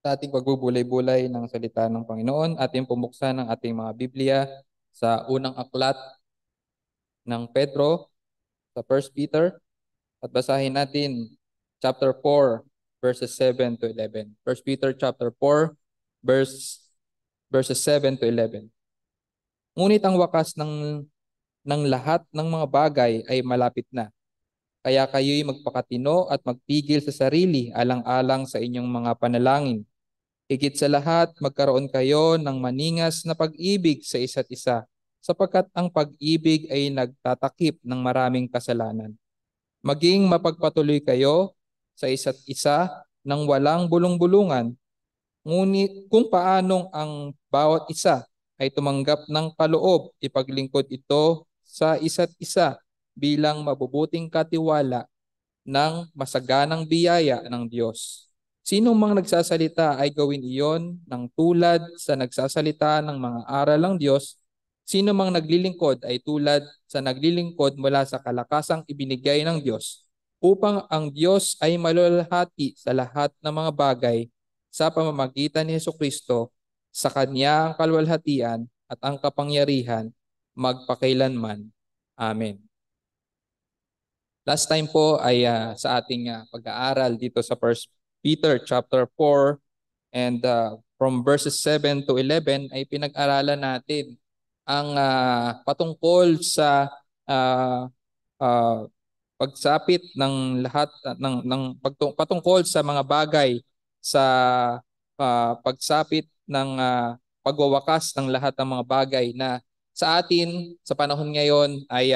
Sa ating pagbubulay-bulay ng salita ng Panginoon, ating pumuksan ang ating mga Biblia sa unang aklat ng Pedro, sa First Peter, at basahin natin chapter 4, verses 7 to 11. First Peter chapter 4, verses 7 to 11. Ngunit ang wakas ng lahat ng mga bagay ay malapit na. Kaya kayo'y magpakatino at magpigil sa sarili alang-alang sa inyong mga panalangin. Higit sa lahat, magkaroon kayo ng maningas na pag-ibig sa isa't isa, sapagkat ang pag-ibig ay nagtatakip ng maraming kasalanan. Maging mapagpatuloy kayo sa isa't isa ng walang bulong-bulungan, ngunit kung paanong ang bawat isa ay tumanggap ng kaloob, ipaglingkod ito sa isa't isa bilang mabubuting katiwala ng masaganang biyaya ng Diyos. Sino mang nagsasalita ay gawin iyon ng tulad sa nagsasalita ng mga aral ng Diyos. Sino mang naglilingkod ay tulad sa naglilingkod mula sa kalakasang ibinigay ng Diyos, upang ang Diyos ay maluwalhati sa lahat ng mga bagay sa pamamagitan ni Hesukristo. Sa Kanya ang kaluwalhatian at ang kapangyarihan magpakailanman. Amen. Last time po ay sa ating pag-aaral dito sa First Peter chapter 4 and from verses 7 to 11 ay pinag-aralan natin ang patungkol sa pagsapit ng lahat patungkol sa mga bagay sa pagsapit ng pagwawakas ng lahat ng mga bagay na sa atin sa panahon ngayon ay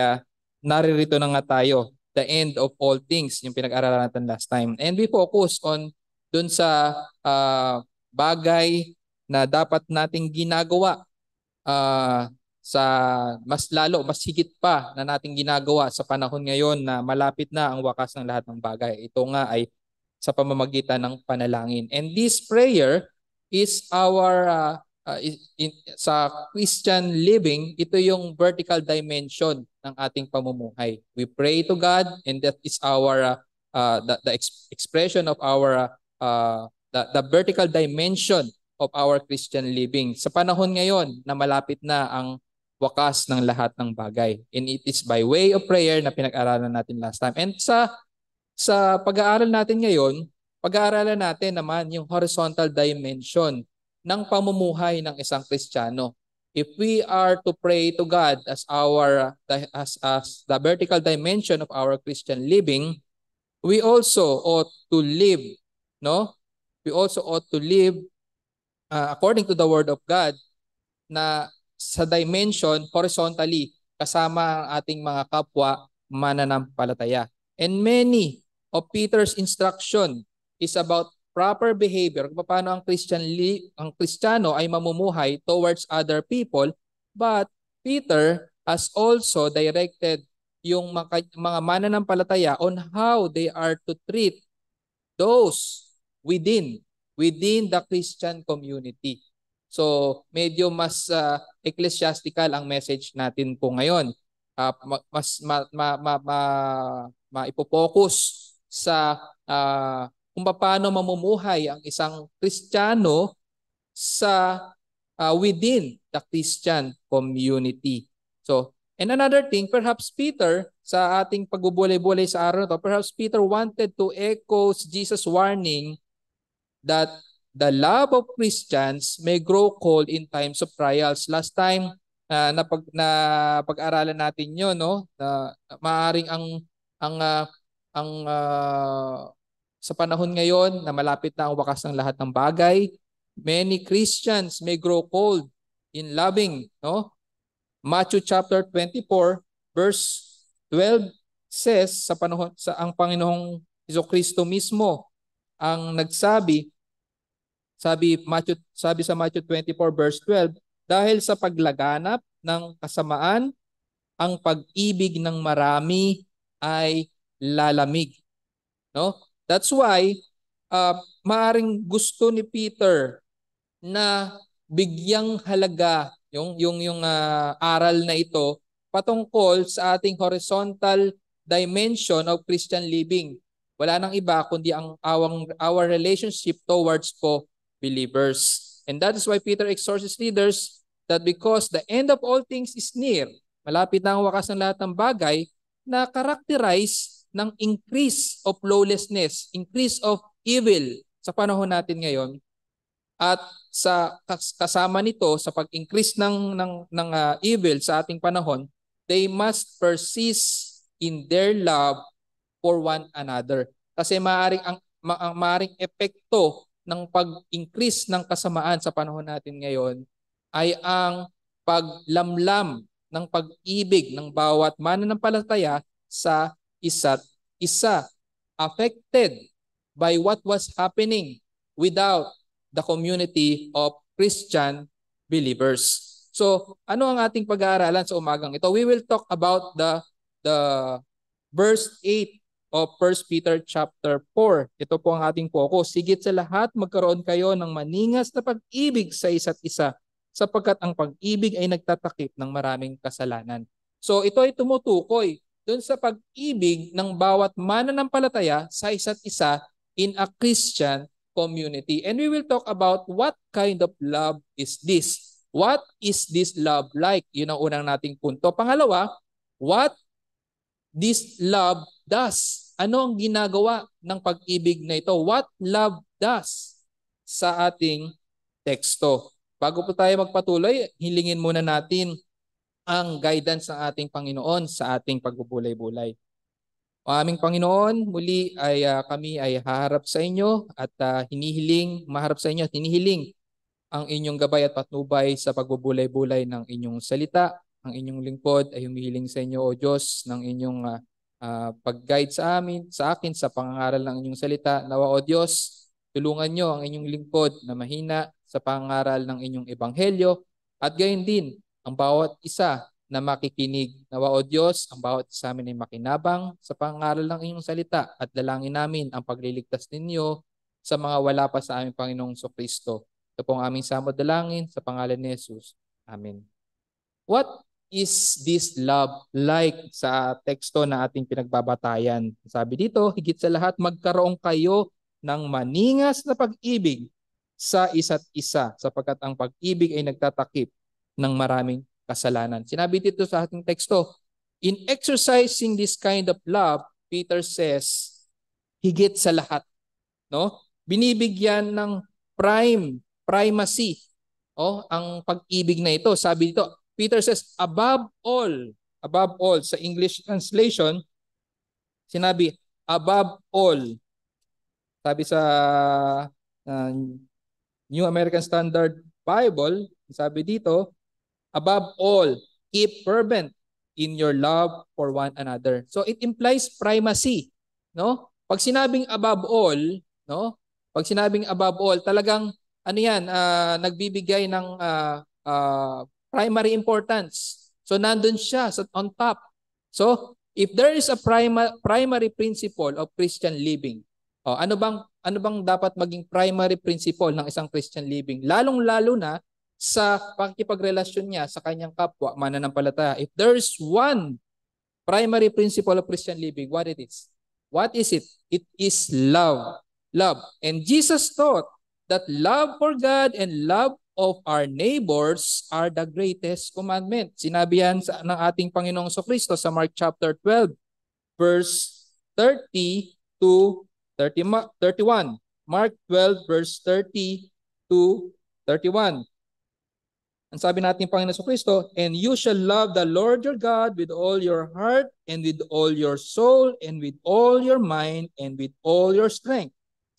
naririto na nga tayo, the end of all things, yung pinag-aralan natin last time. And we focus on dun sa bagay na dapat nating ginagawa sa mas lalo, mas higit pa na nating ginagawa sa panahon ngayon na malapit na ang wakas ng lahat ng bagay. Ito nga ay sa pamamagitan ng panalangin. And this prayer is our sa Christian living, ito yung vertical dimension ng ating pamumuhay. We pray to God, and that is our the expression of our the vertical dimension of our Christian living. Sa panahon ngayon na malapit na ang wakas ng lahat ng bagay. And it is by way of prayer na pinag-aralan natin last time. And sa pag-aaral natin ngayon, pag-aaralan natin naman yung horizontal dimension ng pamumuhay ng isang Kristiyano. If we are to pray to God as as the vertical dimension of our Christian living, we also ought to live, no? We also ought to live according to the word of God na sa dimension horizontally kasama ang ating mga kapwa mananampalataya. And many of Peter's instruction is about proper behavior, kung paano ang Kristiyano ay mamumuhay towards other people, but Peter has also directed yung mga mananampalataya on how they are to treat those within the Christian community. So, medyo mas ecclesiastical ang message natin po ngayon. Mas maipopokus sa kung paano mamumuhay ang isang Kristiyano sa within the Christian community. So, and another thing, perhaps Peter, sa ating pagbubulay-bulay sa araw na to, perhaps Peter wanted to echo Jesus' warning that the love of Christians may grow cold in times of trials. Last time na pag-aralan natin 'yon, no? Na maaring sa panahon ngayon na malapit na ang wakas ng lahat ng bagay, many Christians may grow cold in loving, no? Matthew chapter 24 verse 12 says ang Panginoong Jesucristo mismo ang nagsabi, sabi sa Matthew 24 verse 12, dahil sa paglaganap ng kasamaan, ang pag-ibig ng marami ay lalamig. No? That's why maaring gusto ni Peter na bigyang halaga yung aral na ito patungkol sa ating horizontal dimension of Christian living. Wala nang iba kundi ang our relationship towards po believers. And that is why Peter exhorts his leaders that because the end of all things is near, malapit na ang wakas ng lahat ng bagay, na characterize ng increase of lawlessness, increase of evil sa panahon natin ngayon. At sa kasama nito sa pag-increase ng evil sa ating panahon, they must persist in their love for one another. Kasi maaring epekto ng pag-increase ng kasamaan sa panahon natin ngayon ay ang paglamlam ng pag-ibig ng bawat mananampalataya sa isa't isa, affected by what was happening without the community of Christian believers. So, ano ang ating pag-aaralan sa umagang ito? We will talk about the verse 8 of 1 Peter chapter 4. Ito po ang ating focus. Higit sa lahat, magkaroon kayo ng maningas na pag-ibig sa isa't isa, sapagkat ang pag-ibig ay nagtatakip ng maraming kasalanan. So ito ay tumutukoy dun sa pag-ibig ng bawat mananampalataya sa isa't isa in a Christian community. And we will talk about what kind of love is this? What is this love like? Yun ang unang nating punto. Pangalawa, what this love does. Ano ang ginagawa ng pag-ibig na ito? What love does sa ating teksto. Bago po tayo magpatuloy, hilingin muna natin ang guidance ng ating Panginoon sa ating pagbubulay-bulay. O aming Panginoon, muli ay kami ay haharap sa inyo at maharap sa inyo at hinihiling ang inyong gabay at patnubay sa pagbubulay-bulay ng inyong salita. Ang inyong lingkod ay humihiling sa inyo, O Diyos, ng inyong pag-guide sa akin sa pangangaral ng inyong salita. Nawa, O Diyos, tulungan nyo ang inyong lingkod na mahina sa pangangaral ng inyong ebanghelyo at gayon din ang bawat isa na makikinig. Nawa, O Diyos, ang bawat isa amin ay makinabang sa pangangaral ng inyong salita at dalangin namin ang pagliligtas ninyo sa mga wala pa sa aming Panginoong Kristo. Ito po ang aming samod dalangin sa pangalan ni Jesus. Amen. What is this love like sa teksto na ating pinagbabatayan? Sabi dito, higit sa lahat, magkaroon kayo ng maningas na pag-ibig sa isa't isa, sapagkat ang pag-ibig ay nagtatakip ng maraming kasalanan. Sinabi dito sa ating teksto, in exercising this kind of love, Peter says, higit sa lahat, no? Binibigyan ng primacy, ang pag-ibig na ito. Sabi dito, Peter says, above all, sa English translation, sinabi, above all. Sabi sa New American Standard Bible, sabi dito, above all, keep fervent in your love for one another. So it implies primacy, no? Pag sinabing above all, no? Pag sinabing above all, talagang nagbibigay ng primary importance. So nandun siya on top. So if there is a primary principle of Christian living, ano bang dapat maging primary principle ng isang Christian living? Lalong-lalo na sa pakikipagrelasyon niya sa kanyang kapwa mananampalataya. If there is one primary principle of Christian living, what it is? What is it? It is love. Love. And Jesus taught that love for God and love of our neighbors are the greatest commandment. Sinabi yan ng ating Panginoong Kristo sa Mark chapter 12, verse 30 to 31. Mark 12, verse 30 to 31. Ang sabi natin Panginoong Kristo, and you shall love the Lord your God with all your heart and with all your soul and with all your mind and with all your strength.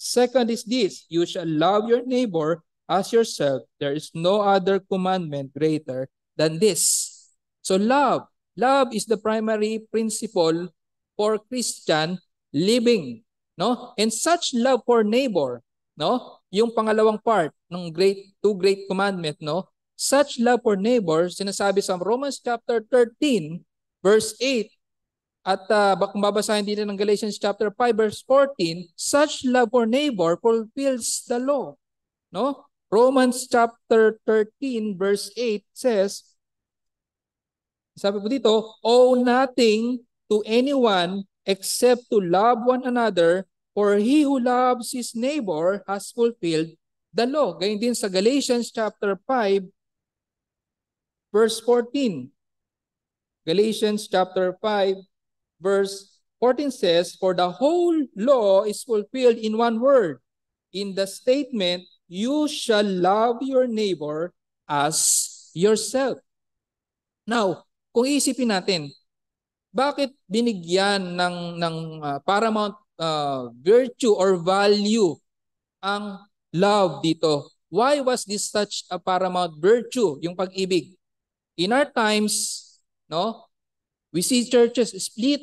Second is this, you shall love your neighbor as yourself. There is no other commandment greater than this. So love is the primary principle for Christian living, no? And such love for neighbor, no? Yung pangalawang part ng two great commandment, no? Such love for neighbor, sinasabi sa Romans chapter 13, verse 8, at kung babasahin din ng Galatians chapter 5, verse 14, such love for neighbor fulfills the law, no? Romans chapter 13, verse 8 says, sabi po dito, owe nothing to anyone except to love one another, for he who loves his neighbor has fulfilled the law. Gayun din sa Galatians chapter 5, verse 14. Galatians chapter 5, verse 14 says, "For the whole law is fulfilled in one word, in the statement, you shall love your neighbor as yourself." Now, kung isipin natin, bakit binigyan ng paramount virtue or value ang love dito? Why was this such a paramount virtue, yung pag-ibig? In our times, no, we see churches split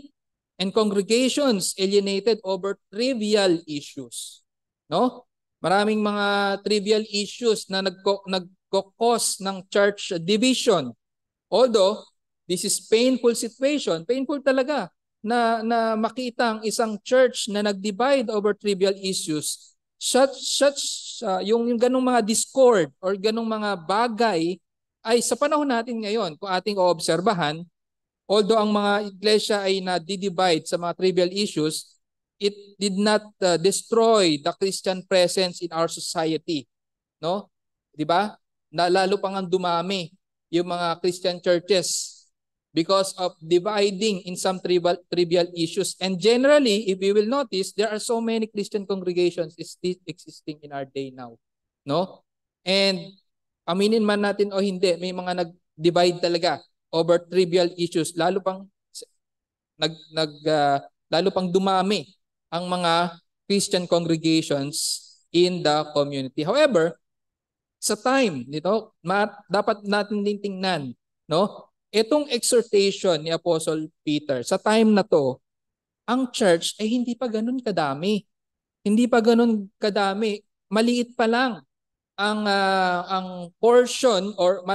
and congregations alienated over trivial issues. No? Maraming mga trivial issues na nagko-cause ng church division. Although this is painful situation, painful talaga na makita ang isang church na nag-divide over trivial issues. Yung ganong mga discord or ganong mga bagay ay sa panahon natin ngayon, kung ating oobserbahan, although ang mga iglesia ay na-divide sa mga trivial issues, it did not destroy the Christian presence in our society. No? 'Di ba? Lalo pang ang dumami yung mga Christian churches because of dividing in some trivial issues. And generally, if we will notice, there are so many Christian congregations still existing in our day now. No? And aminin man natin o hindi, may mga nag-divide talaga over trivial issues, lalo pang lalo pang dumami ang mga Christian congregations in the community. However, sa time nito, dapat natin din tingnan, no? Itong exhortation ni Apostle Peter, sa time na to, ang church ay hindi pa ganoon kadami. Hindi pa ganoon kadami. Maliit pa lang ang portion or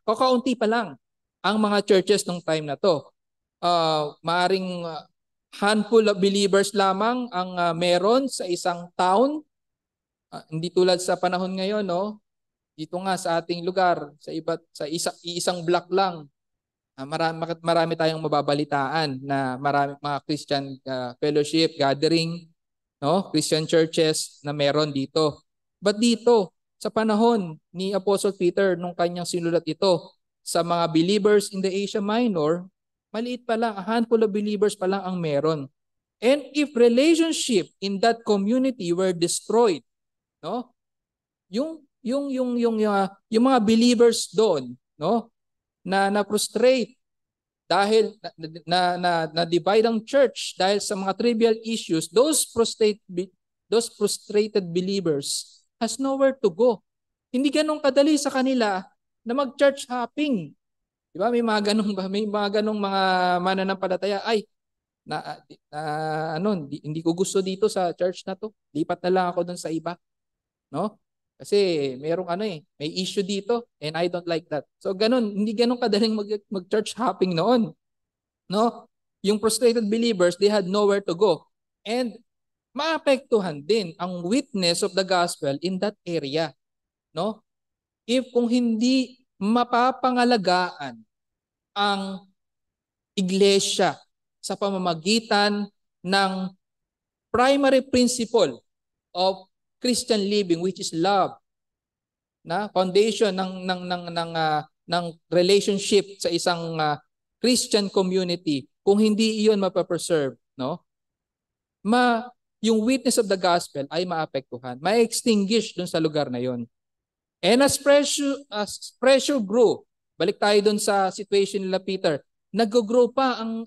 kakaunti pa lang ang mga churches nung time na to. Maaring handful of believers lamang ang meron sa isang town. Hindi tulad sa panahon ngayon, no? Dito nga sa ating lugar, sa isang block lang, marami tayong mababalitaan na marami mga Christian fellowship, gathering, no? Christian churches na meron dito. But dito, sa panahon ni Apostle Peter, nung kanyang sinulat ito sa mga believers in the Asia Minor, maliit pa lang, a handful of believers pa lang ang meron. And if relationship in that community were destroyed, no? Yung mga believers doon, no, na frustrate dahil na divide ang church dahil sa mga trivial issues, those frustrated believers has nowhere to go. Hindi ganun kadali sa kanila na mag-church hopping. Di ba? May mga ganung mga mananampalataya, ay hindi ko gusto dito sa church na to. Lipat na lang ako doon sa iba, no? Kasi merong may issue dito and I don't like that. So hindi ganun kadaling mag-church hopping noon. No? Yung frustrated believers, they had nowhere to go. And maapektuhan din ang witness of the gospel in that area. No? Kung hindi mapapangalagaan ang iglesia sa pamamagitan ng primary principle of Christian living, which is love, na foundation ng relationship sa isang Christian community, kung hindi iyon mapapreserve, no? Yung witness of the gospel ay maapektuhan, ma-extinguish dun sa lugar na yon. And as pressure grew, balik tayo dun sa situation nila Peter, nag-grow pa ang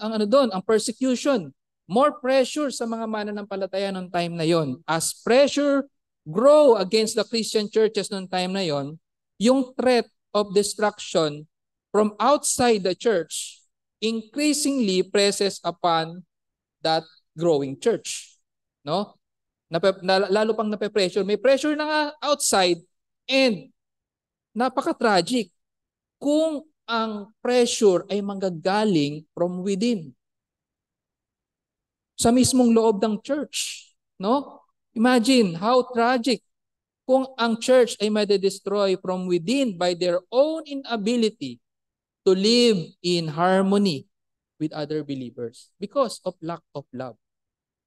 persecution, more pressure sa mga mananampalataya ng time na yon. As pressure grow against the Christian churches noong time na yon, yung threat of destruction from outside the church increasingly presses upon that growing church. No? Lalo pang nape-pressure. May pressure na nga outside and napaka-tragic kung ang pressure ay manggagaling from within. Sa mismong loob ng church. No? Imagine how tragic kung ang church ay madedestroy from within by their own inability to live in harmony with other believers because of lack of love.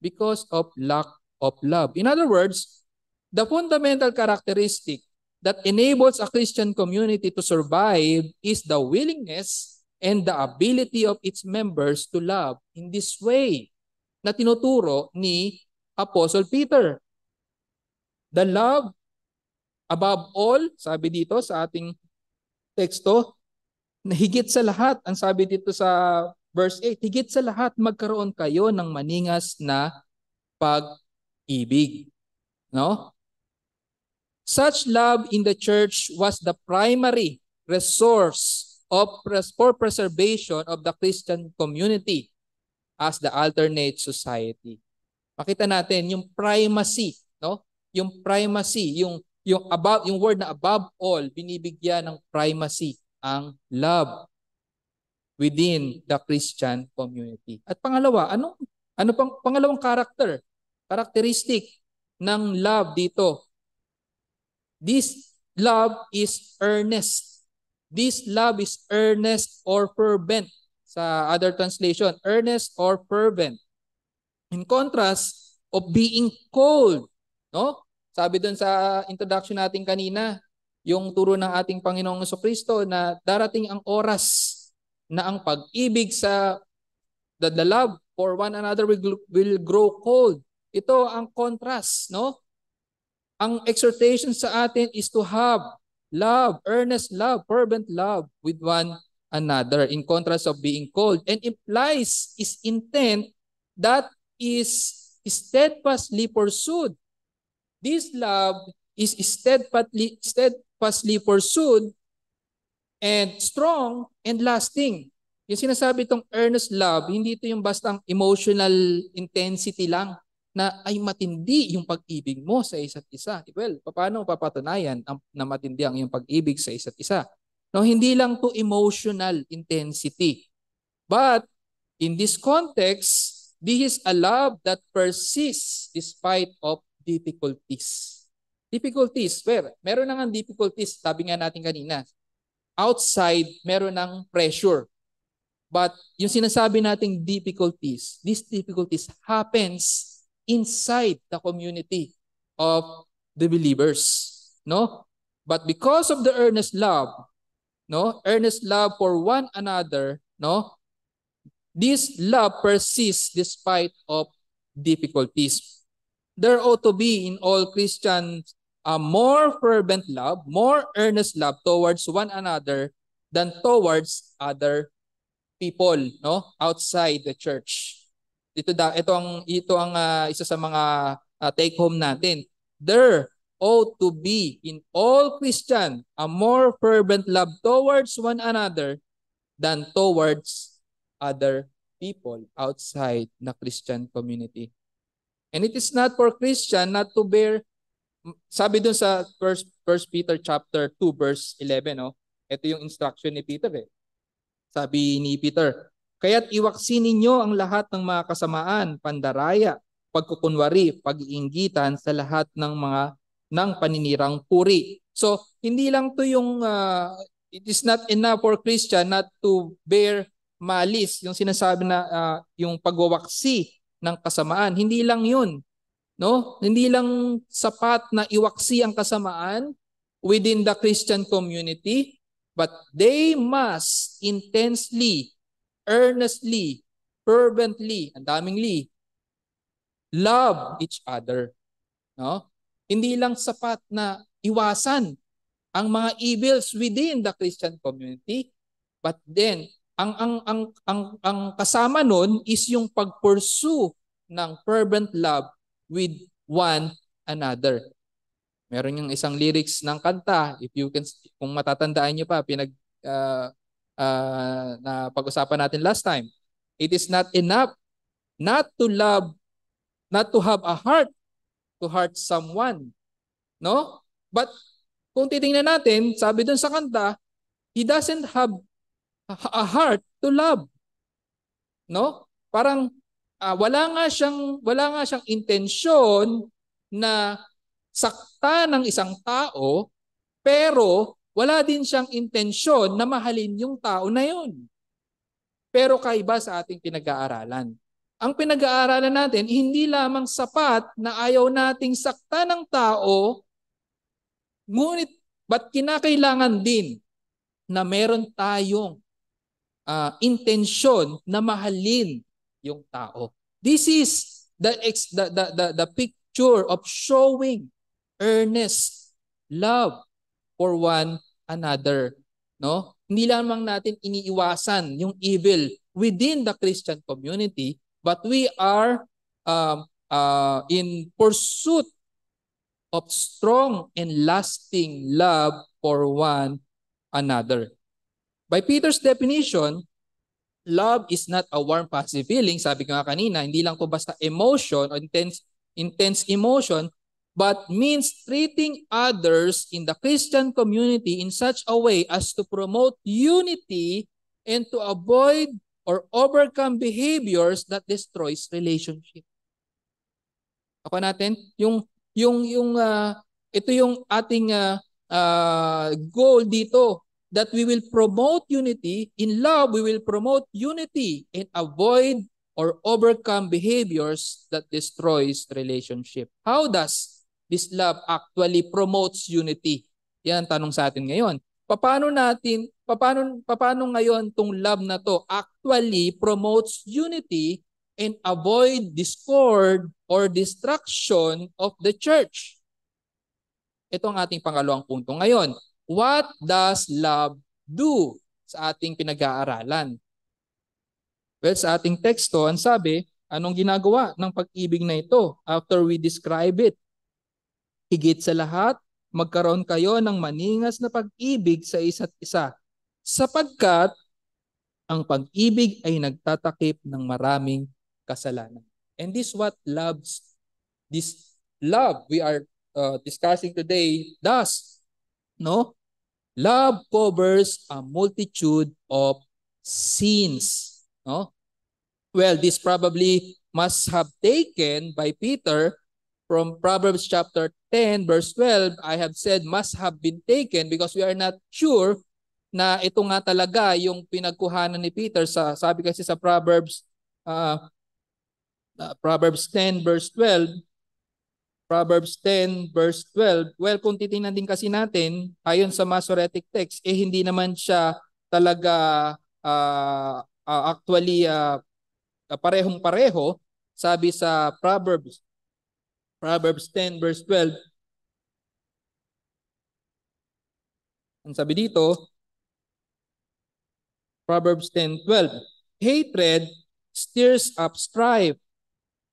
Because of lack of love. In other words, The fundamental characteristic that enables a Christian community to survive is the willingness and the ability of its members to love in this way na tinuturo ni Apostle Peter. The love above all, sabi dito sa ating teksto, na higit sa lahat, ang sabi dito sa verse 8, higit sa lahat magkaroon kayo ng maningas na pag-ibig. No? Such love in the church was the primary resource for preservation of the Christian community as the alternate society. Makita natin yung primacy, no? Yung primacy, yung word na above all, binibigyan ng primacy ang love within the Christian community. At pangalawa, ano pang pangalawang characteristic ng love dito? This love is earnest. This love is earnest or fervent. Sa other translation, earnest or fervent. In contrast of being cold. No? Sabi dun sa introduction natin kanina, yung turo ng ating Panginoong Jesucristo na darating ang oras na ang pag-ibig sa the love for one another will grow cold. Ito ang contrast, no? Ang exhortation sa atin is to have love, earnest love, fervent love with one another in contrast of being cold, and implies is intent that is steadfastly pursued. This love is steadfastly pursued and strong and lasting. Yung sinasabi itong earnest love, hindi ito yung bastang emotional intensity lang na ay matindi yung pag-ibig mo sa isa't isa. Well, paano papatunayan na matindi ang iyong pag-ibig sa isa't isa? No, hindi lang to emotional intensity. But in this context, this is a love that persists despite of difficulties. Difficulties, meron na nga difficulties, sabi nga natin kanina. Outside, meron ng pressure. But yung sinasabi nating difficulties, these difficulties happens inside the community of the believers, no? But because of the earnest love, no, earnest love for one another, no, this love persists despite of difficulties. There ought to be in all Christians a more fervent love, more earnest love towards one another than towards other people, no, outside the church. Ito ang isa sa mga take home natin. There ought to be in all Christian a more fervent love towards one another than towards other people outside the Christian community. And it is not for Christian not to bear, sabi dun sa First Peter chapter 2 verse 11, no? Ito yung instruction ni Peter eh. Sabi ni Peter, kaya't iwaksi ninyo ang lahat ng mga kasamaan, pandaraya, pagkukunwari, pag-iinggitan sa lahat ng paninirang puri. So, hindi lang to yung, it is not enough for Christian not to bear malice, yung sinasabi na yung pagwawaksi ng kasamaan. Hindi lang yun. No? Hindi lang sapat na iwaksi ang kasamaan within the Christian community, but they must intensely, earnestly, fervently, ang daming love each other. No? Hindi lang sapat na iwasan ang mga evils within the Christian community, but then ang kasama nun is yung pag-pursue ng fervent love with one another. Meron yung isang lyrics ng kanta, kung matatandaan niyo pa, na pag-usapan natin last time. It is not enough not to love, not to have a heart to hurt someone. No? But kung titingnan natin, sabi dun sa kanta, he doesn't have a heart to love. No? Parang wala nga siyang intensyon na sakta ng isang tao, pero wala din siyang intensyon na mahalin yung tao na yun. Pero kaiba sa ating pinag-aaralan. ang pinag-aaralan natin, hindi lamang sapat na ayaw nating sakta ng tao, ngunit ba't kinakailangan din na meron tayong intensyon na mahalin yung tao. This is the picture of showing earnest love for one another. No? Hindi lamang natin iniiwasan yung evil within the Christian community, but we are in pursuit of strong and lasting love for one another. By Peter's definition, love is not a warm passive feeling. Sabi ko nga kanina, hindi lang to basta emotion or intense emotion, but means treating others in the Christian community in such a way as to promote unity and to avoid or overcome behaviors that destroys relationship. Ako natin, ito yung ating goal dito, that we will promote unity. In love, we will promote unity and avoid or overcome behaviors that destroys relationship. How does this love actually promotes unity? Yan ang tanong sa atin ngayon. Paano ngayon tong love na to actually promotes unity and avoid discord or destruction of the church? Ito ang ating pangalawang punto ngayon. What does love do sa ating pinag-aaralan? Well, sa ating teksto, ang sabi, anong ginagawa ng pag-ibig na ito after we describe it? Higit sa lahat, magkaroon kayo ng maningas na pag-ibig sa isa't isa, sapagkat ang pag-ibig ay nagtatakip ng maraming kasalanan. And this love we are discussing today does. No? Love covers a multitude of sins. No? Well, this probably must have taken by Peter from Proverbs chapter 10 verse 12. I have said must have been taken because we are not sure na ito nga talaga yung pinagkuhanan ni Peter sa, sabi kasi sa Proverbs 10 verse 12. Proverbs 10 verse 12. Well, kung titingnan din kasi natin, ayon sa Masoretic text, hindi naman siya talaga actually parehong-pareho. Sabi sa Proverbs 10 verse 12. Ang sabi dito, Proverbs 10:12. Hatred stirs up strife,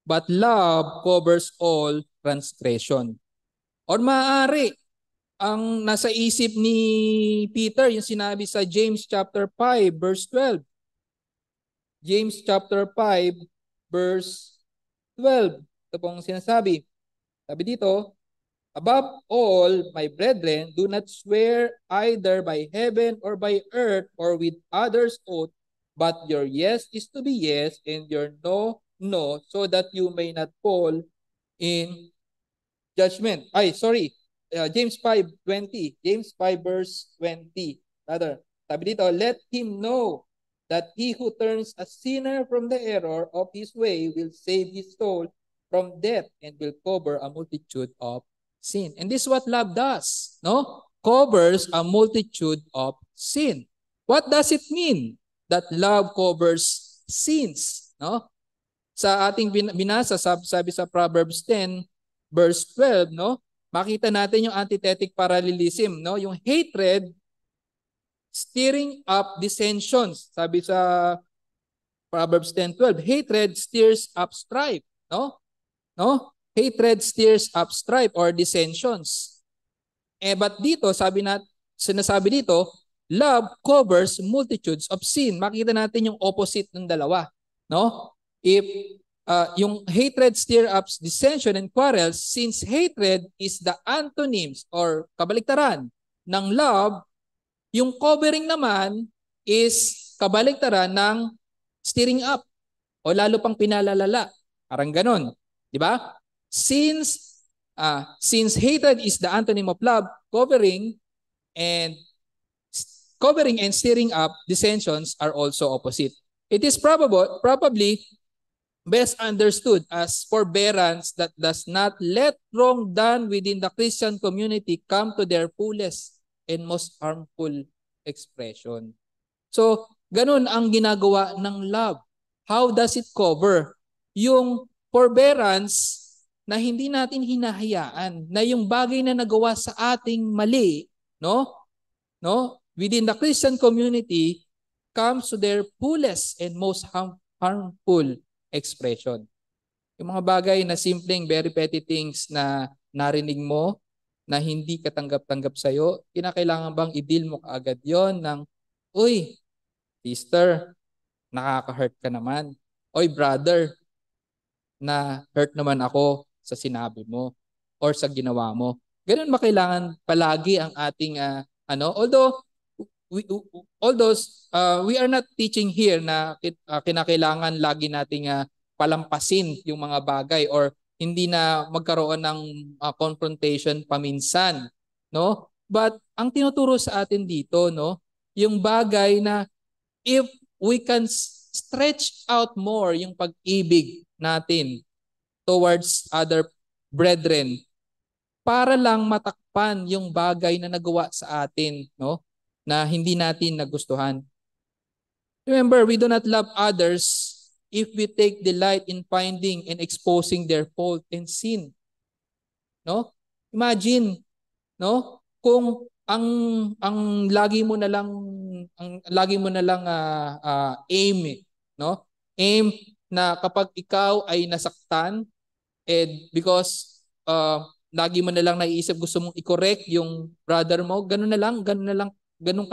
but love covers all transgression. Or maaari, ang nasa isip ni Peter, yung sinabi sa James chapter 5 verse 12. James chapter 5 verse 12. Ito pong sinasabi. Sabi dito, above all, my brethren, do not swear either by heaven or by earth or with others' oath, but your yes is to be yes and your no, no, so that you may not fall in judgment. James 5:20. James 5 verse 20. Rather, sabi dito, let him know that he who turns a sinner from the error of his way will save his soul from death and will cover a multitude of sin. And this is what love does, no? Covers a multitude of sin. What does it mean that love covers sins, no? Sa ating binasa, sabi sa Proverbs 10 verse 12, no? Makita natin yung antithetic parallelism, no? Yung hatred stirring up dissensions. Sabi sa Proverbs 10:12, hatred stirs up strife, no? No? Hatred stirs up strife or dissensions. But dito, sinasabi dito, love covers multitudes of sin. Makita natin yung opposite ng dalawa, no? If yung hatred stir up dissension and quarrels, since hatred is the antonyms or kabaliktaran ng love, yung covering naman is kabaliktaran ng stirring up o lalo pang pinalalala. Parang ganon. Di ba? Since hatred is the antonym of love, covering and stirring up dissensions are also opposite. It is probably best understood as forbearance that does not let wrong done within the Christian community come to their fullest and most harmful expression. So, ganun ang ginagawa ng love. How does it cover? Yung forbearance na hindi natin hinahayaan, na yung bagay na nagawa sa ating mali, within the Christian community comes to their fullest and most harmful expression. Yung mga bagay na simpleng, very petty things na narinig mo, na hindi katanggap-tanggap sa'yo, kinakailangan bang i-deal mo kaagad yon ng, uy, sister, nakaka-hurt ka naman. Oy, brother, na hurt naman ako sa sinabi mo or sa ginawa mo. Ganun ba kailangan palagi ang ating although we are not teaching here na kinakailangan lagi nating palampasin yung mga bagay or hindi na magkaroon ng confrontation paminsan, no? But ang tinuturo sa atin dito, no, yung bagay na if we can stretch out more yung pag-ibig natin towards other brethren para lang matakpan yung bagay na nagawa sa atin, no, na hindi natin nagustuhan. Remember, we do not love others if we take delight in finding and exposing their fault and sin. No? Imagine, no, kung ang lagi mo na lang aim, no? Aim na kapag ikaw ay nasaktan because lagi mo na lang naiisip gusto mong i-correct yung brother mo, ganun ka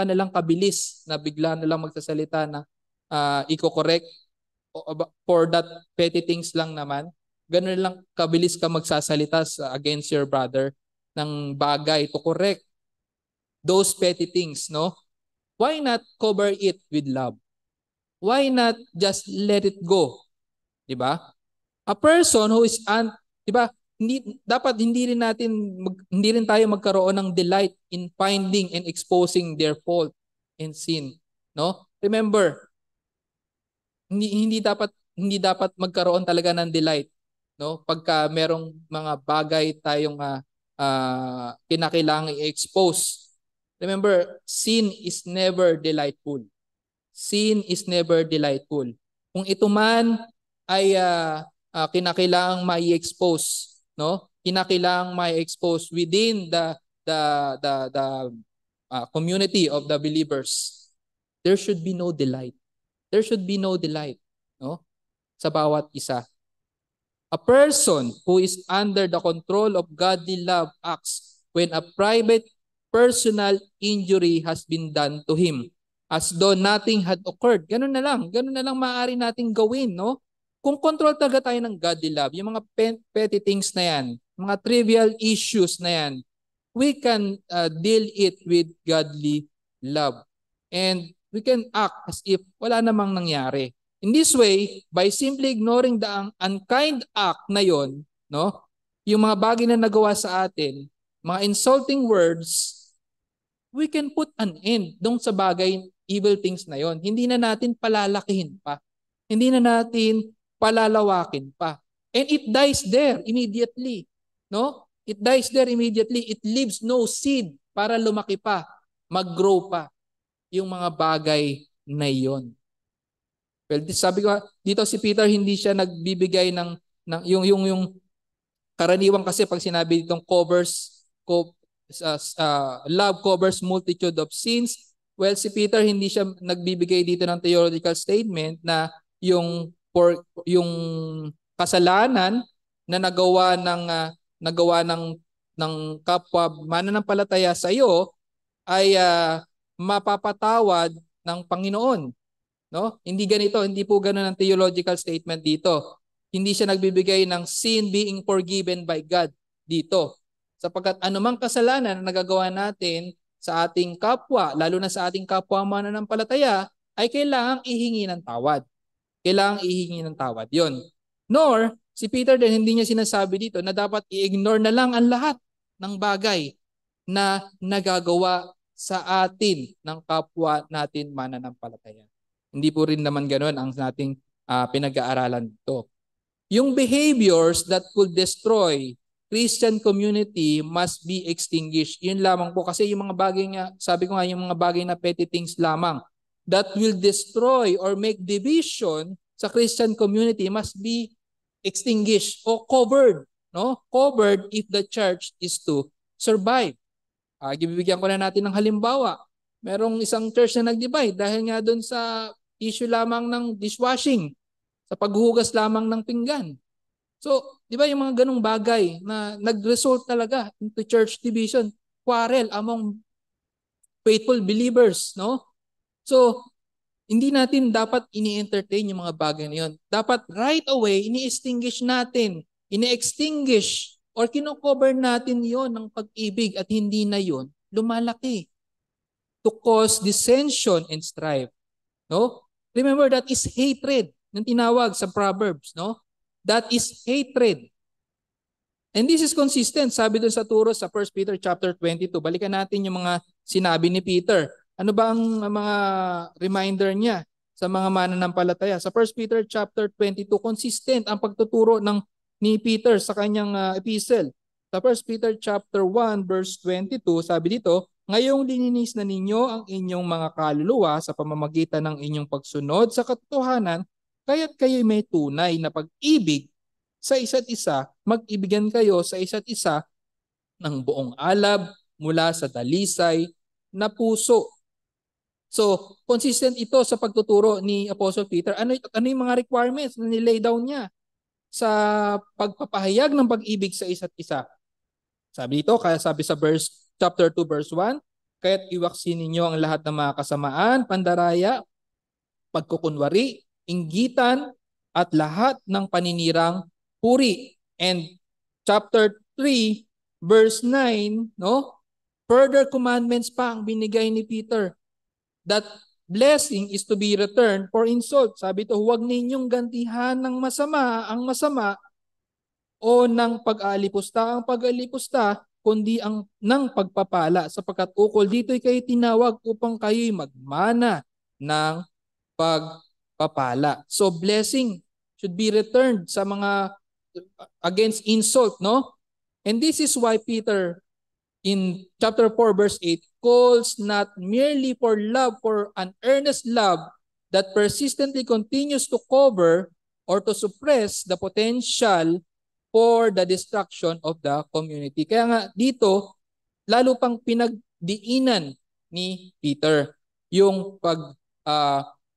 na lang kabilis na bigla na lang magsasalita na i-correct for that petty things lang naman. Ganun lang kabilis ka magsasalita against your brother ng bagay to correct those petty things, no? Why not cover it with love? Why not just let it go? 'Di ba? A person who is 'di ba? Hindi rin tayo magkaroon ng delight in finding and exposing their fault and sin, no? Remember, hindi dapat magkaroon talaga ng delight, no? Pagka merong mga bagay tayong kinakailangan i-expose. Remember, sin is never delightful. Sin is never delightful. Kung ito man ay kinakailangang mai-expose, no? Kinakailangang mai-expose within the community of the believers. There should be no delight. There should be no delight, no? Sa bawat isa. A person who is under the control of godly love acts when a private personal injury has been done to him as though nothing had occurred. Ganun na lang maaari nating gawin, no? Kung control talaga tayo ng godly love, yung mga petty things na yan, mga trivial issues na yan, we can deal it with godly love. And we can act as if wala namang nangyari. In this way, by simply ignoring the unkind act na yon, no? Yung mga bagay na nagawa sa atin, mga insulting words, we can put an end dong sa bagay, evil things na yon. Hindi na natin palalakihin pa. Hindi na natin palalawakin pa. And it dies there immediately, no? It dies there immediately. It leaves no seed para lumaki pa, mag-grow pa yung mga bagay na iyon. Well, sabi ko dito si Peter hindi siya nagbibigay ng yung karaniwan kasi pag sinabi ditong love covers multitude of sins. Well, si Peter hindi siya nagbibigay dito ng theological statement na yung kasalanan na nagawa ng kapwa mananampalataya sa iyo ay mapapatawad ng Panginoon. No? Hindi po ganoon ang theological statement dito. Hindi siya nagbibigay ng sin being forgiven by God dito. Sapagkat anumang kasalanan na nagagawa natin sa ating kapwa, lalo na sa ating kapwa mananampalataya, ay kailangang ihingi ng tawad. Kailangang ihingi ng tawad. Yon. Nor, si Peter din hindi niya sinasabi dito na dapat i-ignore na lang ang lahat ng bagay na nagagawa sa atin ng kapwa natin mananampalataya. Hindi po rin naman ganoon ang nating pinag-aaralan dito. Yung behaviors that could destroy Christian community must be extinguished. Yun lamang po kasi yung mga bagay nga, sabi ko nga yung mga bagay na petty things lamang that will destroy or make division sa Christian community must be extinguished o covered, no? Covered if the church is to survive. Bibigyan ko na natin ng halimbawa. Merong isang church na nag-divide dahil nga doon sa issue lamang ng dishwashing, sa paghuhugas lamang ng pinggan. So, di ba yung mga ganong bagay na nag-result talaga into church division, quarrel among faithful believers, no? So, hindi natin dapat ini-entertain yung mga bagay na yun. Dapat right away, ini-extinguish natin, ini-extinguish or kino-cover natin yon ng pag-ibig at hindi na yon lumalaki to cause dissension and strife. No? Remember, that is hatred ng tinawag sa Proverbs, no? That is hatred. And this is consistent, sabi doon sa turo sa 1 Peter chapter 22. Balikan natin yung mga sinabi ni Peter. Ano ba ang mga reminder niya sa mga mananampalataya? Sa 1 Peter chapter 22, consistent ang pagtuturo ni Peter sa kanyang epistle. Sa 1 Peter chapter 1 verse 22, sabi dito, ngayong lininis na ninyo ang inyong mga kaluluwa sa pamamagitan ng inyong pagsunod sa katotohanan, kaya't kayo'y may tunay na pag-ibig sa isa't isa, mag-ibigan kayo sa isa't isa ng buong alab mula sa dalisay na puso. So, consistent ito sa pagtuturo ni Apostle Peter. Ano yung mga requirements na nilay down niya sa pagpapahayag ng pag-ibig sa isa't isa? Sabi dito, kaya sabi sa chapter 2 verse 1, kaya't iwaksin ninyo ang lahat ng mga kasamaan, pandaraya, pagkukunwari, inggitan, at lahat ng paninirang puri. And chapter 3 verse 9, no? Further commandments pa ang binigay ni Peter. That blessing is to be returned for insult. Sabi ito, huwag ninyong gantihan ng masama ang masama o ng pag-aalipusta ang pag-aalipusta, kundi ang ng pagpapala, sapagkat ukol dito'y kayo tinawag upang kayo'y magmana ng pagpapala. So blessing should be returned sa mga against insult, no? And this is why Peter in chapter 4 verse 8 calls not merely for love, for an earnest love that persistently continues to cover or to suppress the potential for the destruction of the community. Kaya nga dito, lalo pang pinagdiinan ni Peter yung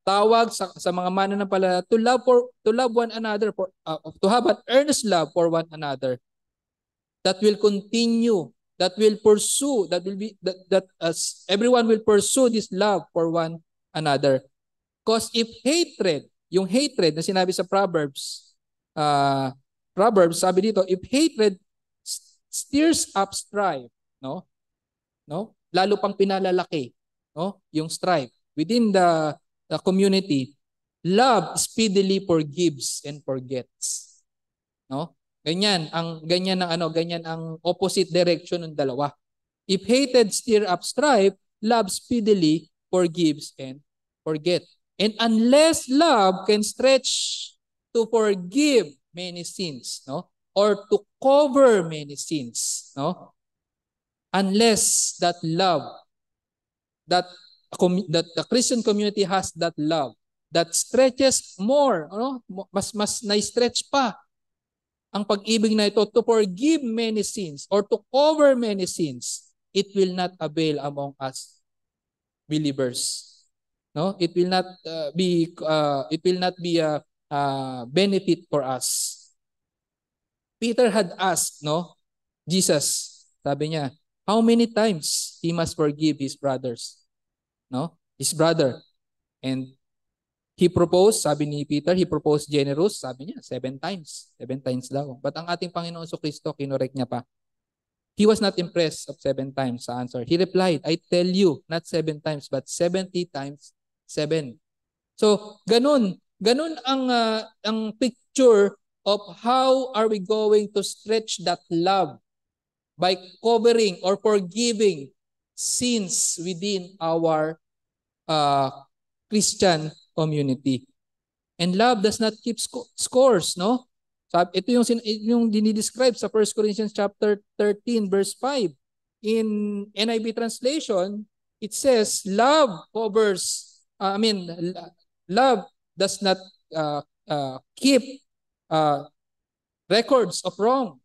tawag sa mga mananampalataya to love one another, to have an earnest love for one another that will continue, that will pursue, that will be that as everyone will pursue this love for one another. Because if hatred, yung hatred na sinabi sa Proverbs, sabi dito, if hatred stirs up strife, no? Lalo pang pinalalaki, no? Yung strife within the community, love speedily forgives and forgets. No? Ganyan ang opposite direction ng dalawa. If hatred stir up strife, love speedily forgives and forget. And unless love can stretch to forgive many sins, no? Or to cover many sins, no? Unless that love, that the Christian community has that love that stretches more, no? Mas na-stretch pa ang pag-ibig na ito to forgive many sins or to cover many sins, it will not avail among us believers. No, it will not be a benefit for us. Peter had asked, no, Jesus, sabi niya, how many times he must forgive his brothers, no, his brother. And he proposed, sabi ni Peter, he proposed generous, sabi niya, 7 times. 7 times daw. But ang ating Panginoon Kristo, kinorek niya pa. He was not impressed of 7 times sa answer. He replied, I tell you, not 7 times, but 70 times 7. So, ganun ang picture of how are we going to stretch that love by covering or forgiving sins within our Christian community. And love does not keep scores, no? Ito yung dinidescribe sa 1 Corinthians chapter 13 verse 5. In NIV translation, it says, love covers, love does not keep records of wrong.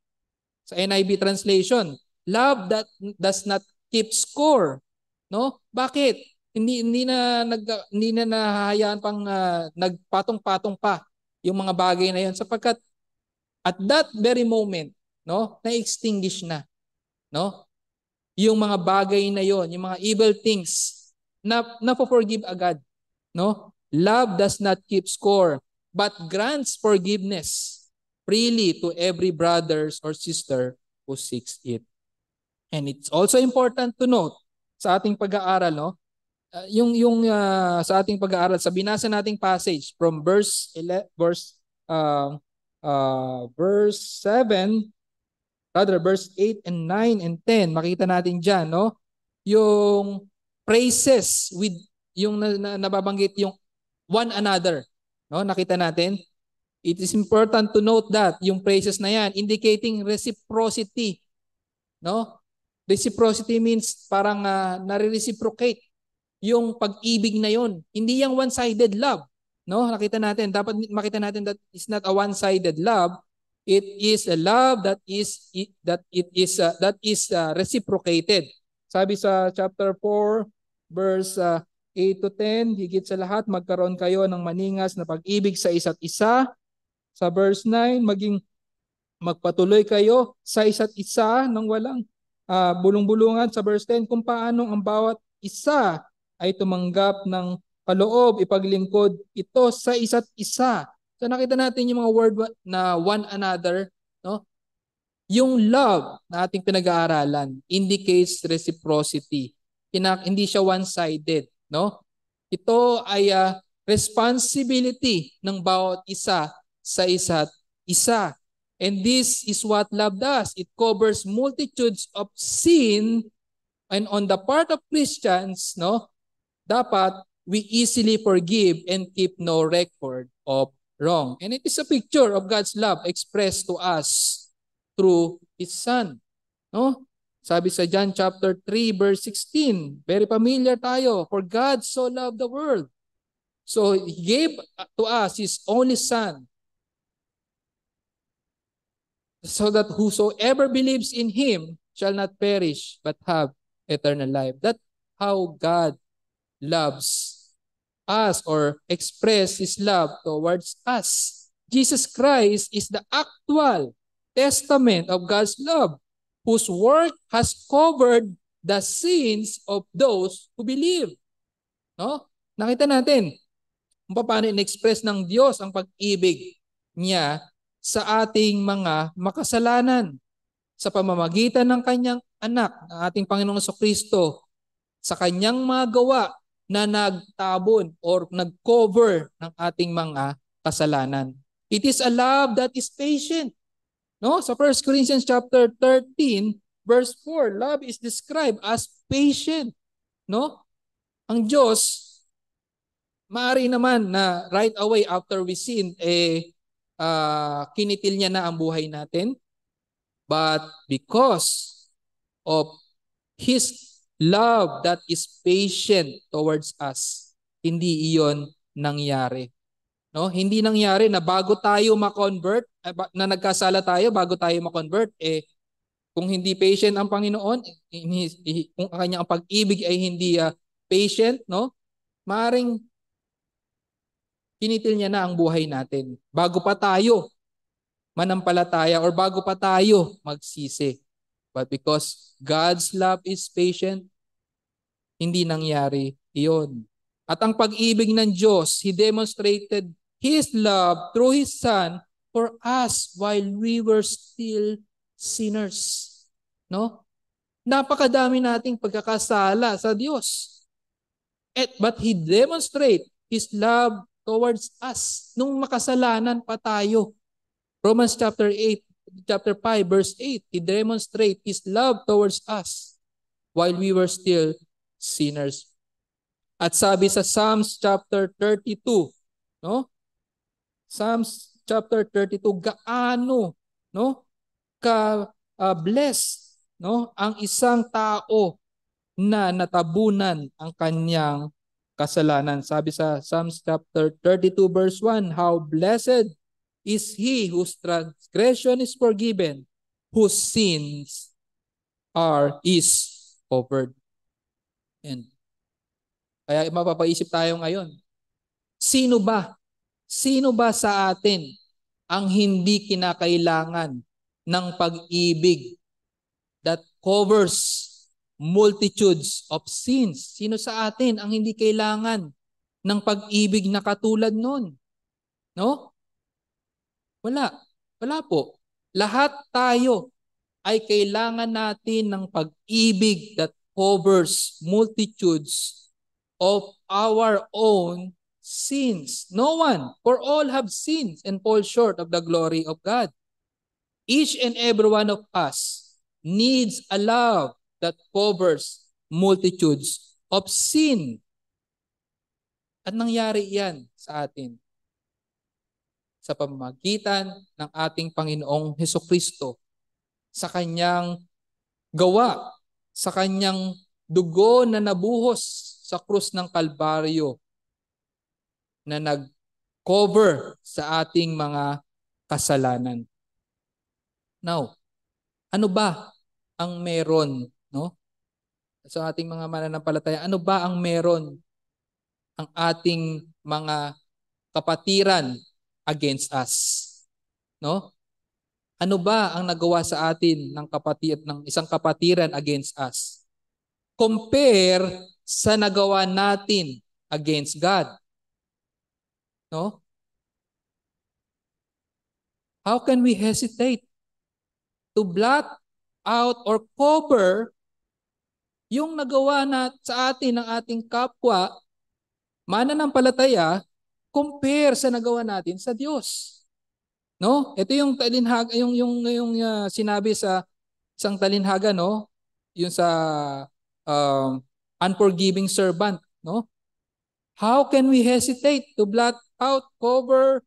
Sa NIV translation, love that does not keep score. No? Bakit? Hindi na nahahayaan pang nagpatong-patong pa yung mga bagay na yon, sapagkat at that very moment, no, na-extinguish na, no? Yung mga bagay na yon, yung mga evil things na forgive agad, no? Love does not keep score, but grants forgiveness freely to every brothers or sister who seeks it. And it's also important to note sa ating pag-aaral, no? Sa ating pag-aaral sa binasa nating passage from verse 7, verse 8 and 9 and 10, makita natin diyan, no? Yung praises with yung nababanggit yung one another, no? Nakita natin. It is important to note that yung praises na yan indicating reciprocity, no? Reciprocity means parang nare-reciprocate yung pag-ibig na yon. Hindi yung one-sided love, no? Nakita natin, dapat makita natin that it's not a one-sided love. It is a love that is reciprocated. Sabi sa chapter 4 verse 8 to 10, higit sa lahat magkaroon kayo ng maningas na pag-ibig sa isa't isa. Sa verse 9, magpatuloy kayo sa isa't isa ng walang bulong-bulungan. Sa verse 10, kung paano ang bawat isa ay tumanggap ng kaloob, ipaglingkod ito sa isa't isa. So nakita natin yung mga word na one another, no? Yung love na ating pinag-aaralan indicates reciprocity. Hindi siya one-sided, no? Ito ay responsibility ng bawat isa sa isa't isa. And this is what love does. It covers multitudes of sin, and on the part of Christians, no, dapat we easily forgive and keep no record of wrong. And it is a picture of God's love expressed to us through His Son. No? Sabi sa John chapter 3 verse 16, very familiar tayo. For God so loved the world, so He gave to us His only Son, so that whosoever believes in Him shall not perish but have eternal life. That's how God loves us or express His love towards us. Jesus Christ is the actual testament of God's love, whose work has covered the sins of those who believe. No? Nakita natin kung paano in-express ng Diyos ang pag-ibig niya sa ating mga makasalanan sa pamamagitan ng kanyang anak, ng ating Panginoong Jesucristo, sa kanyang mga gawa na nagtabon or nag-cover ng ating mga kasalanan. It is a love that is patient. No? Sa 1 Corinthians chapter 13 verse 4, love is described as patient. No? Ang Diyos, maaari naman na right away after we sin, kinitil niya na ang buhay natin. But because of His love that is patient towards us, hindi iyon nangyari. No? Hindi nangyari na bago tayo ma-convert, na nagkasala tayo bago tayo ma-convert, kung hindi patient ang Panginoon, kung ang kanyang pag-ibig ay hindi patient, no? Maaring kinitil niya na ang buhay natin bago pa tayo manampalataya or bago pa tayo magsisi. But because God's love is patient, hindi nangyari iyon. At ang pag-ibig ng Diyos, He demonstrated His love through His Son for us while we were still sinners. No? Napakadami nating pagkakasala sa Diyos. But He demonstrated His love towards us nung makasalanan pa tayo. Romans chapter 5 verse 8, He demonstrated His love towards us while we were still sinners. At sabi sa Psalms chapter 32, no? Psalms chapter 32, gaano, no, ka blessed, no, ang isang tao na natabunan ang kanyang kasalanan. Sabi sa Psalms chapter 32 verse 1, how blessed is he whose transgression is forgiven, whose sins is covered. And kaya mapapaisip tayo ngayon, sino ba? Sino ba sa atin ang hindi kinakailangan ng pag-ibig that covers multitudes of sins? Sino sa atin ang hindi kailangan ng pag-ibig na katulad nun? No? Wala. Wala po. Lahat tayo ay kailangan natin ng pag-ibig that covers multitudes of our own sins. No one, for all have sinned and fall short of the glory of God. Each and every one of us needs a love that covers multitudes of sin. At nangyari yan sa atin sa pamamagitan ng ating Panginoong Hesukristo, sa kanyang gawa, sa kanyang dugo na nabuhos sa krus ng Kalbaryo na nag-cover sa ating mga kasalanan. Now, ano ba ang meron, no? Sa ating mga mananampalataya, ano ba ang meron ang ating mga kapatiran against us? No? Ano ba ang nagawa sa atin ng isang kapatiran against us? Compare sa nagawa natin against God. No? How can we hesitate to blot out or cover yung nagawa na sa atin ng ating kapwa mananampalataya compare sa nagawa natin sa Diyos? No? Ito yung talinhaga, sinabi sa isang talinhaga, no? Yung sa unforgiving servant, no? How can we hesitate to blot out, cover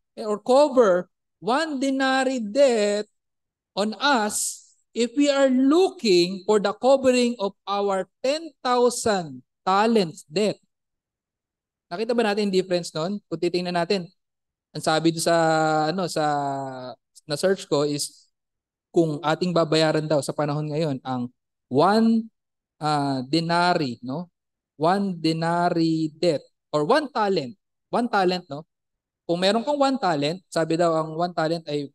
one denary debt on us if we are looking for the covering of our 10,000 talents debt? Nakita ba natin yung difference noon? Kung titingnan natin, ang sabi doon sa na search ko is kung ating babayaran daw sa panahon ngayon ang 1 denary, no? 1 denary debt or 1 talent. 1 talent, no? Kung meron kang 1 talent, sabi daw ang 1 talent ay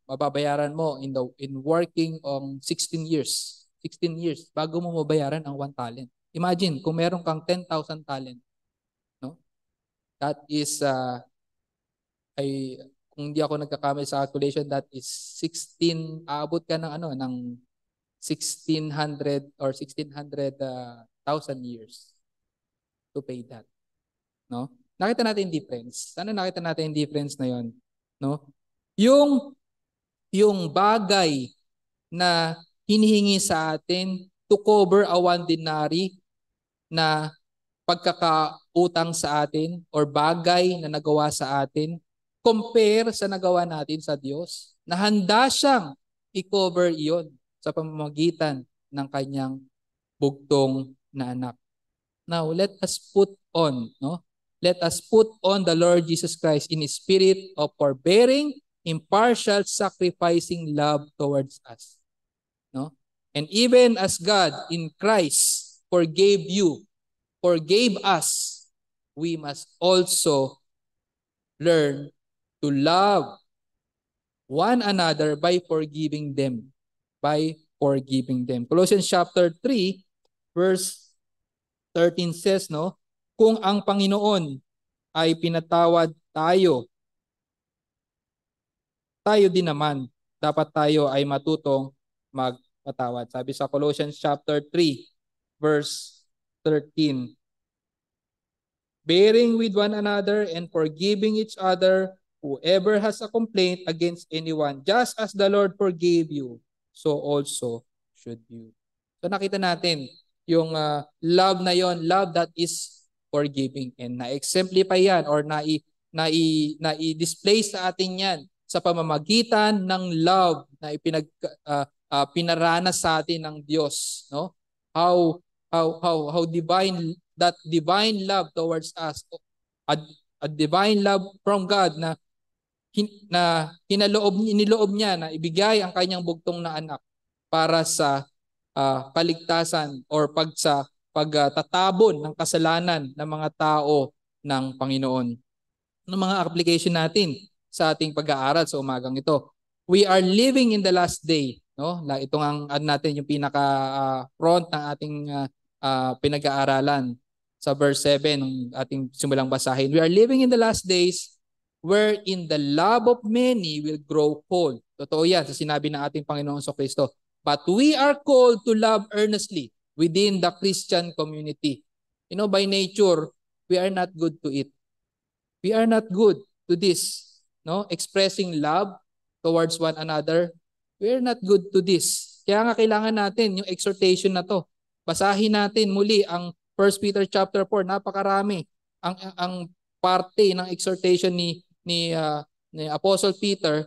mababayaran mo in working 16 years. 16 years bago mo mabayaran ang 1 talent. Imagine kung meron kang 10,000 talent, no? That is kung hindi ako nagkakamali sa calculation, that is aabot ka ng 1,600 or 1,600,000 years to pay that. No? Nakita natin yung difference. Sana nakita natin yung difference na yon, no? Yung bagay na hinihingi sa atin to cover a 1 denary na pagkakautang sa atin or bagay na nagawa sa atin, compare sa nagawa natin sa Diyos, na handa siyang i-cover iyon sa pamamagitan ng kanyang bugtong na anak. Now, let us put on the Lord Jesus Christ in His spirit of forbearing, impartial, sacrificing love towards us. No? And even as God in Christ forgave us, we must also learn to love one another by forgiving them. Colossians chapter 3 verse 13 says, no, kung ang Panginoon ay pinatawad tayo din naman dapat tayo ay matutong magpatawad. Sabi sa Colossians chapter 3 verse 13, bearing with one another and forgiving each other, whoever has a complaint against anyone, just as the Lord forgave you, so also should you. So nakita natin yung love na yon, love that is forgiving. And na-exemplify yan or na i-display sa atin yan sa pamamagitan ng love na pinaranas sa atin ng Diyos, no? How divine, that divine love towards us, a divine love from God na iniloob niya na ibigay ang kanyang bugtong na anak para sa kaligtasan or pagtatabon ng kasalanan ng mga tao ng Panginoon. Ng mga application natin sa ating pag-aaral sa umagang ito. We are living in the last day, no? Ito ang natin yung pinaka front ng ating pinag-aaralan sa verse 7 ng ating simulang basahin. We are living in the last days wherein the love of many will grow cold. Totoo yan sa sinabi ng ating Panginoong Kristo. But we are called to love earnestly within the Christian community. You know, by nature, we are not good to it. We are not good to this, no? Expressing love towards one another. We are not good to this. Kaya nga kailangan natin yung exhortation na to. Basahin natin muli ang 1 Peter chapter 4, napakarami. Ang parte ng exhortation ni Apostle Peter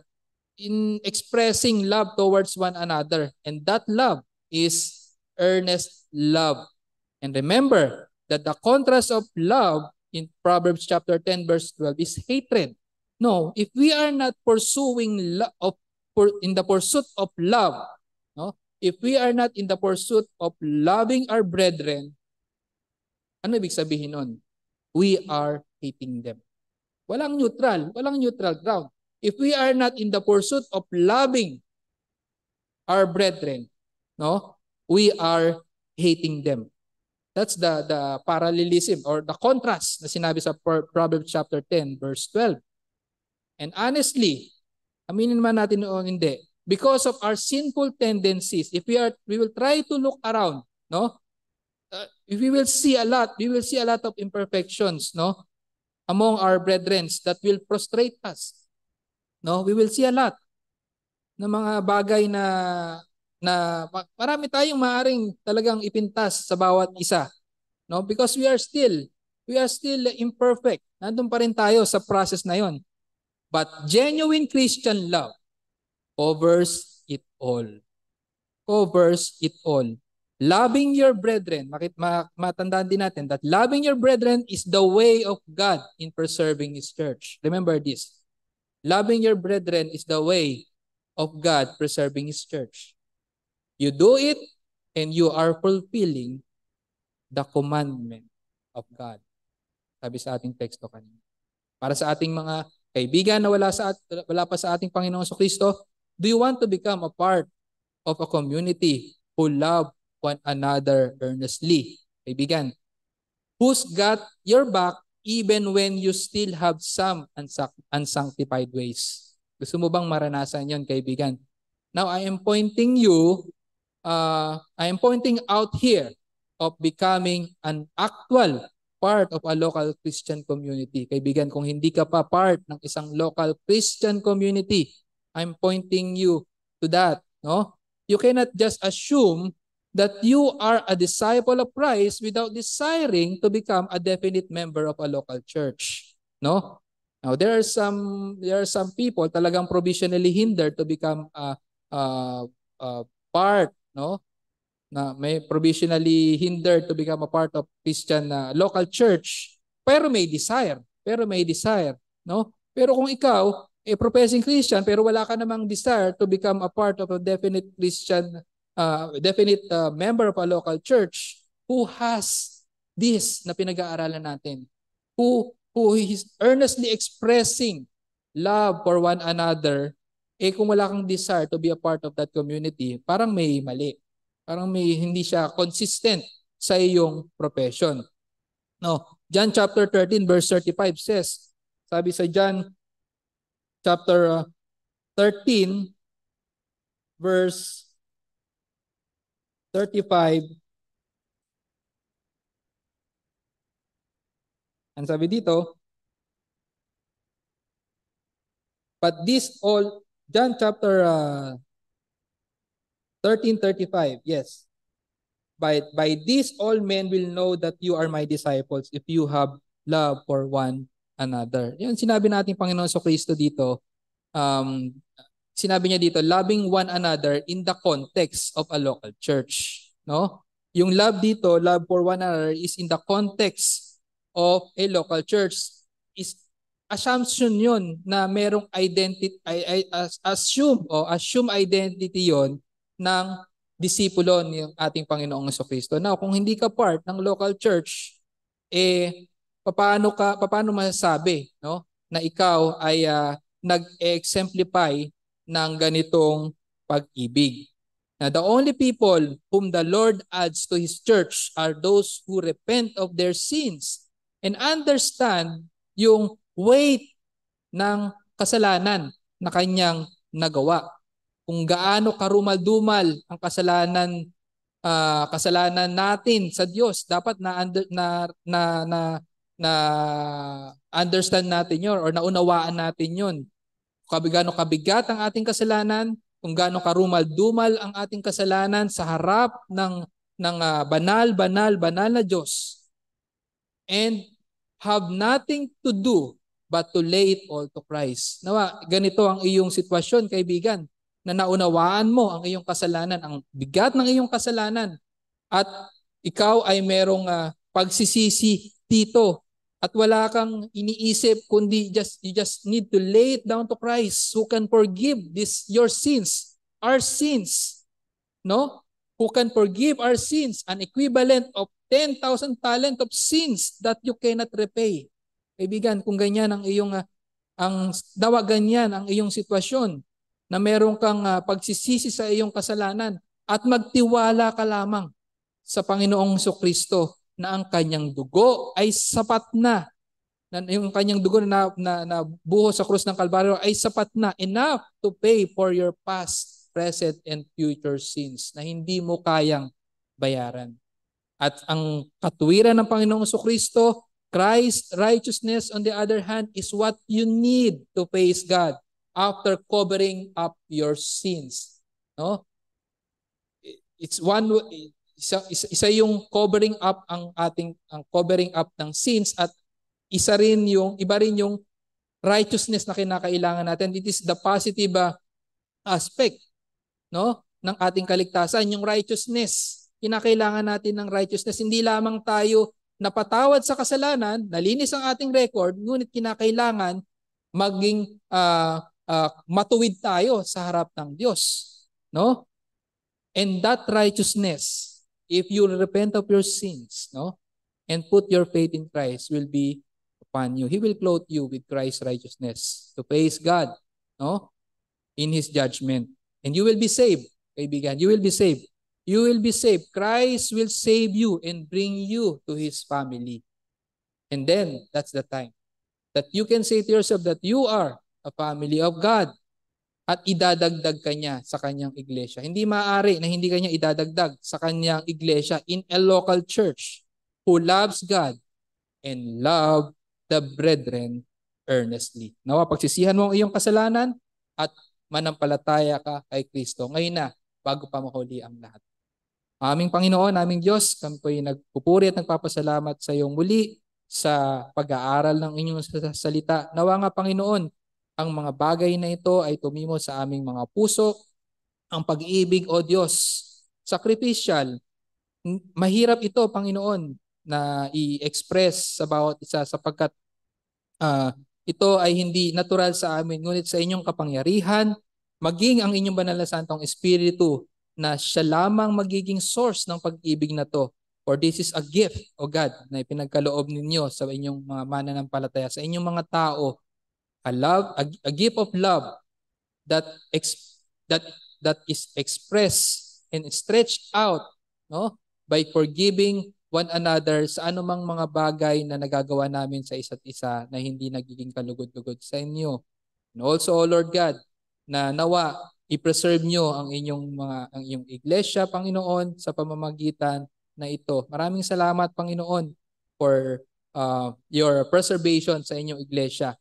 in expressing love towards one another. And that love is earnest love. And remember that the contrast of love in Proverbs chapter 10 verse 12 is hatred. No, if we are not pursuing in the pursuit of love, no? If we are not in the pursuit of loving our brethren, ano ibig sabihin nun? We are hating them. Walang neutral ground. If we are not in the pursuit of loving our brethren, no, we are hating them. That's the parallelism or the contrast na sinabi sa Proverbs chapter 10 verse 12. And honestly, aminin naman natin noon hindi, because of our sinful tendencies, if we will try to look around, no, we will see a lot of imperfections, no, among our brethren that will frustrate us. No, we will see a lot ng mga bagay na marami tayong maaring talagang ipintas sa bawat isa. No, because we are still imperfect. Nandun pa rin tayo sa process na 'yon. But genuine Christian love covers it all. Covers it all. Loving your brethren, matandaan din natin that loving your brethren is the way of God in preserving His church. Remember this. Loving your brethren is the way of God preserving His church. You do it and you are fulfilling the commandment of God. Sabi sa ating teksto kanina. Para sa ating mga kaibigan na wala pa sa ating Panginoong Kristo, do you want to become a part of a community who love one another earnestly? Kaibigan, who's got your back even when you still have some unsanctified ways? Gusto mo bang maranasan yon, kaibigan? Now, I am pointing out here of becoming an actual part of a local Christian community. Kaibigan, kung hindi ka pa part ng isang local Christian community, I'm pointing you to that. No? You cannot just assume that you are a disciple of Christ without desiring to become a definite member of a local church. No? Now, there are some people talagang provisionally hindered to become part, no? Na may provisionally hindered to become a part of Christian local church, pero may desire, no? Pero kung ikaw professing Christian pero wala ka namang desire to become a part of a definite Christian member of a local church who has this na pinag-aaralan natin, who is earnestly expressing love for one another, kung wala kang desire to be a part of that community, parang may mali. Parang may hindi siya consistent sa iyong profession. No, John chapter 13 verse 35 says, sabi sa John chapter 13 verse 35, ang sabi dito, but this all, John chapter 13:35, yes. By this all men will know that you are my disciples if you have love for one another. Yun sinabi natin Panginoon Kristo dito. Um, Sinabi niya dito, loving one another in the context of a local church. No? Yung love dito, love for one another is in the context of a local church. Is assumption yun na merong identity, assume identity yon ng disipulo ng ating Panginoong Kristo. Now, kung hindi ka part ng local church, paano masasabi, no, na ikaw ay nag-exemplify ng ganitong pag-ibig? Now, the only people whom the Lord adds to His church are those who repent of their sins and understand yung weight ng kasalanan na kanyang nagawa. Kung gaano karumal-dumal ang kasalanan natin sa Diyos, dapat na understand natin 'yon or naunawaan natin 'yon. Kung gaano kabigat ang ating kasalanan, kung gaano karumal-dumal ang ating kasalanan sa harap ng banal na Diyos, and have nothing to do but to lay it all to Christ. Nawa, ganito ang iyong sitwasyon, kaibigan, na naunawaan mo ang iyong kasalanan, ang bigat ng iyong kasalanan, at ikaw ay merong pagsisisi dito, at wala kang iniisip kundi you just need to lay it down to Christ who can forgive your sins, our sins, no? Who can forgive our sins, an equivalent of 10,000 talent of sins that you cannot repay. Kaibigan, kung ganyan ang iyong ganyan ang iyong sitwasyon, na meron kang pagsisisi sa iyong kasalanan, at magtiwala ka lamang sa Panginoong Kristo na ang kanyang dugo ay sapat na, yung kanyang dugo na buhos sa krus ng Kalbaryo ay sapat na, enough to pay for your past, present, and future sins na hindi mo kayang bayaran. At ang katuwiran ng Panginoong Kristo, Christ's righteousness on the other hand, is what you need to face God after covering up your sins. No? It's isa yung covering up ang covering up ng sins, at iba rin yung righteousness na kinakailangan natin. It is the positive aspect, no, ng ating kaligtasan, yung righteousness. Kinakailangan natin ng righteousness. Hindi lamang tayo napatawad sa kasalanan, nalinis ang ating record, ngunit kinakailangan maging matuwid tayo sa harap ng Diyos, no? And that righteousness, if you repent of your sins, no, and put your faith in Christ, will be upon you. He will clothe you with Christ's righteousness to praise God, no, in His judgment. And you will be saved, kaibigan. You will be saved. You will be saved. Christ will save you and bring you to His family. And then, that's the time that you can say to yourself that you are a family of God, at idadagdag ka niya sa kanyang iglesia. Hindi maaari na hindi kanya idadagdag sa kanyang iglesia in a local church who loves God and love the brethren earnestly. Nawa, pagsisihan mo ang iyong kasalanan at manampalataya ka kay Kristo ngayon na, bago pa mahuli ang lahat. Aming Panginoon, aming Diyos, kami po'y nagpupuri at nagpapasalamat sa iyong muli sa pag-aaral ng inyong salita. Nawa nga, Panginoon, ang mga bagay na ito ay tumimo sa aming mga puso, ang pag-ibig, O Diyos, sacrificial. Mahirap ito, Panginoon, na i-express sa bawat isa sapagkat ito ay hindi natural sa amin, ngunit sa inyong kapangyarihan, maging ang inyong banal na santong Espiritu na siya lamang magiging source ng pag-ibig na to. For this is a gift, O God, na ipinagkaloob ninyo sa inyong mga mananampalataya, sa inyong mga tao, a gift of love that is expressed and stretched out, no, by forgiving one another sa anumang mga bagay na nagagawa namin sa isa't isa na hindi nagiging kalugod-lugod sa inyo. And also, O Lord God, na nawa i-preserve nyo ang inyong iglesia, Panginoon, sa pamamagitan na ito. Maraming salamat, Panginoon, for your preservation sa inyong iglesia.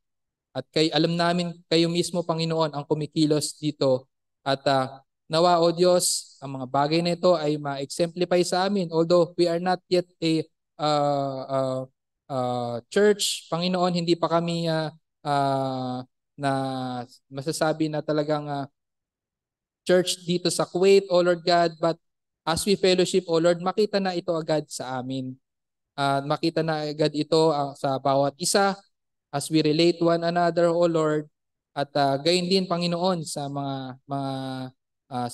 At alam namin kayo mismo, Panginoon, ang kumikilos dito. At nawa, O Diyos, ang mga bagay na ito ay ma-exemplify sa amin. Although we are not yet church, Panginoon, hindi pa kami na masasabi na talagang church dito sa Kuwait, O Lord God, but as we fellowship, O Lord, makita na ito agad sa amin. Makita na agad ito sa bawat isa as we relate one another, O Lord. At gayon din, Panginoon, sa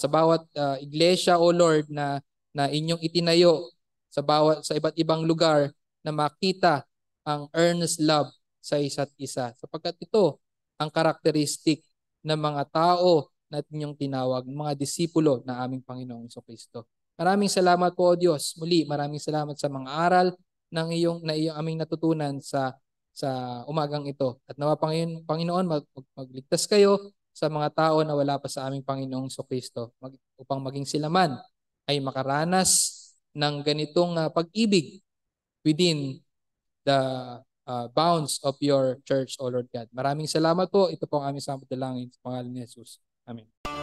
bawat iglesia, O Lord, na inyong itinayo sa iba't ibang lugar, na makita ang earnest love sa isa't isa. Sapagkat ito ang karakteristik ng mga tao na inyong tinawag, mga disipulo na aming Panginoong Jesucristo. Maraming salamat po, O Diyos. Muli, maraming salamat sa mga aral na iyong aming natutunan sa umagang ito. At nawa Panginoon, magligtas kayo sa mga tao na wala pa sa aming Panginoong Jesucristo, upang maging sila man ay makaranas ng ganitong pag-ibig within the bounds of your church, O Lord God. Maraming salamat po. Ito po ang aming samot dalangin sa pangalan ni Jesus. Amen.